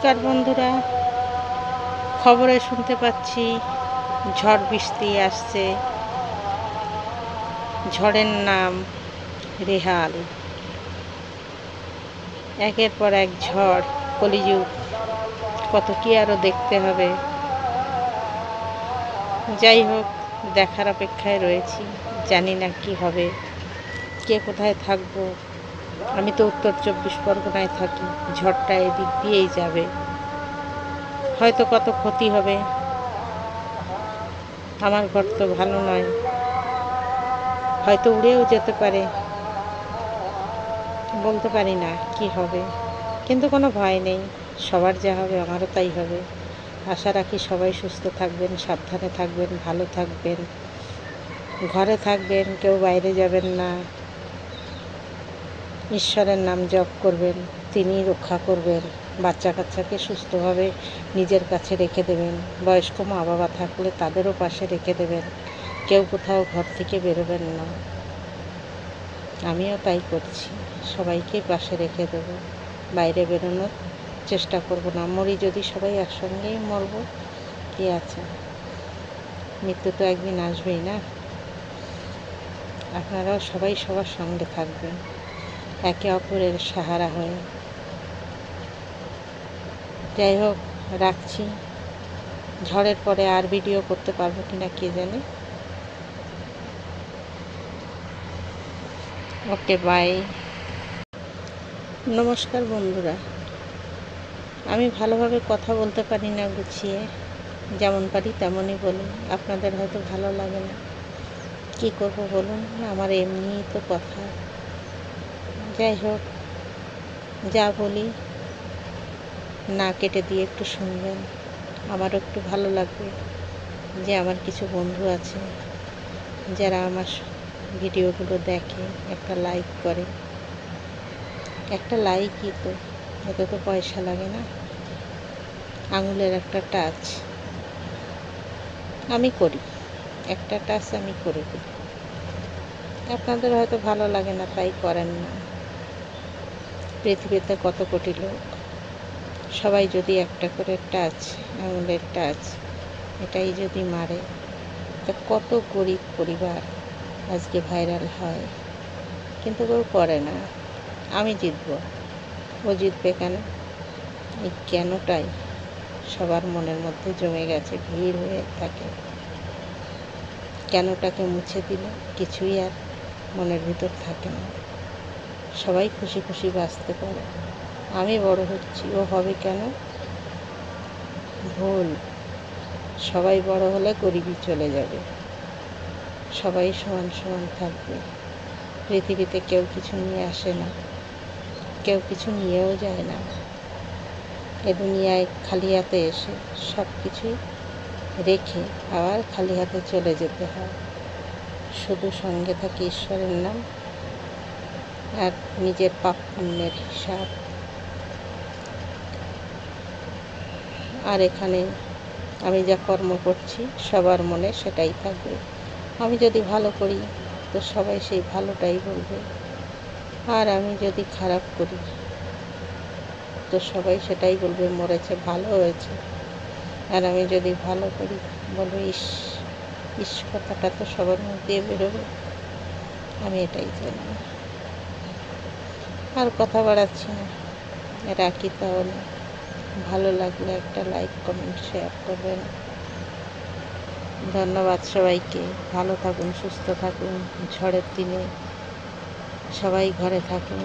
নমস্কার বন্ধুরা, খবরে শুনতে পাচ্ছি ঝড় বৃষ্টি আসছে। ঝড়ের নাম রেহাল। একের পর এক ঝড়, কলিযুগ, কত কি আরও দেখতে হবে। যাই হোক, দেখার অপেক্ষায় রয়েছি। জানি না কি হবে, কে কোথায় থাকবো। আমি তো উত্তর 24 পরগনায় থাকি। ঝড়টা এদিক দিয়েই যাবে, হয়তো কত ক্ষতি হবে। আমার ঘর তো ভালো নয়, হয়তো উড়েও যেতে পারে, বলতে পারি না কি হবে। কিন্তু কোনো ভয় নেই, সবার যা হবে আমারও তাই হবে। আশা রাখি সবাই সুস্থ থাকবেন, সাবধানে থাকবেন, ভালো থাকবেন, ঘরে থাকবেন, কেউ বাইরে যাবেন না। ঈশ্বরের নাম জপ করবেন, তিনিই রক্ষা করবেন। বাচ্চা কাচ্চাকে সুস্থভাবে নিজের কাছে রেখে দেবেন। বয়স্ক মা বাবা থাকলে তাদেরও পাশে রেখে দেবেন। কেউ কোথাও ঘর থেকে বেরোবেন না। আমিও তাই করছি, সবাইকে পাশে রেখে দেবো। বাইরে বেরোনোর চেষ্টা করব না। মরি যদি সবাই একসঙ্গেই মরব, কি আছে। মৃত্যু তো একদিন আসবেই না। আপনারাও সবাই সবার সঙ্গে থাকবেন, একে অপরের সাহারা হয়ে। যাই হোক, রাখছি। ঝড়ের পরে আর ভিডিও করতে পারবো কিনা কে জানে। ওকে, বাই। নমস্কার বন্ধুরা, আমি ভালোভাবে কথা বলতে পারি না গুছিয়ে, যেমন পারি তেমনই বলি। আপনাদের হয়তো ভালো লাগে না, কী করবো বলুন, আমার এমনিই তো কথা। যাই হোক, যা বলি না কেটে দিয়ে একটু শুনবেন, আমারও একটু ভালো লাগবে যে আমার কিছু বন্ধু আছে যারা আমার ভিডিওগুলো দেখে, একটা লাইক করে। একটা লাইকই তো, এতে তো পয়সা লাগে না, আঙুলের একটা টাচ আমি করি, একটা টাচ আমি করে দিই। আপনাদের হয়তো ভালো লাগে না, তাই করেন না। পৃথিবীতে কত কোটি লোক, সবাই যদি একটা করে টাচ, আঙুলের টাচ, এটাই যদি মারে, তা কত গরিব পরিবার আজকে ভাইরাল হয়। কিন্তু কেউ করে না। আমি জিতব, ও জিতবে কেন? এই কেনটাই সবার মনের মধ্যে জমে গেছে, ভিড় হয়ে থাকে। কেনটাকে মুছে দিলে কিছুই আর মনের ভিতর থাকে না। সবাই খুশি খুশি বাঁচতে পারে। আমি বড় হচ্ছি, ও হবে কেন? ভুল। সবাই বড় হলে গরিবি চলে যাবে, সবাই সমান সমান থাকবে। পৃথিবীতে কেউ কিছু নিয়ে আসে না, কেউ কিছু নিয়েও যায় না। এ দুনিয়ায় খালি হাতে এসে সব কিছুই রেখে আবার খালি হাতে চলে যেতে হয়। শুধু সঙ্গে থাকে ঈশ্বরের নাম আর নিজের পাপ পুণ্যের হিসাব। আর এখানে আমি যা কর্ম করছি সবার মনে সেটাই থাকবে। আমি যদি ভালো করি তো সবাই সেই ভালোটাই বলবে, আর আমি যদি খারাপ করি তো সবাই সেটাই বলবে, মরেছে, ভালো হয়েছে। আর আমি যদি ভালো করি বলবে, ইস ইস কথাটা তো সবার মুখ দিয়ে বেরোবে। আমি এটাই জানি। আর কথা বাড়াচ্ছি না, রাখি তাহলে। ভালো লাগলে একটা লাইক, কমেন্ট, শেয়ার করবেন। ধন্যবাদ সবাইকে। ভালো থাকুন, সুস্থ থাকুন। ঝড়ের দিনে সবাই ঘরে থাকুন।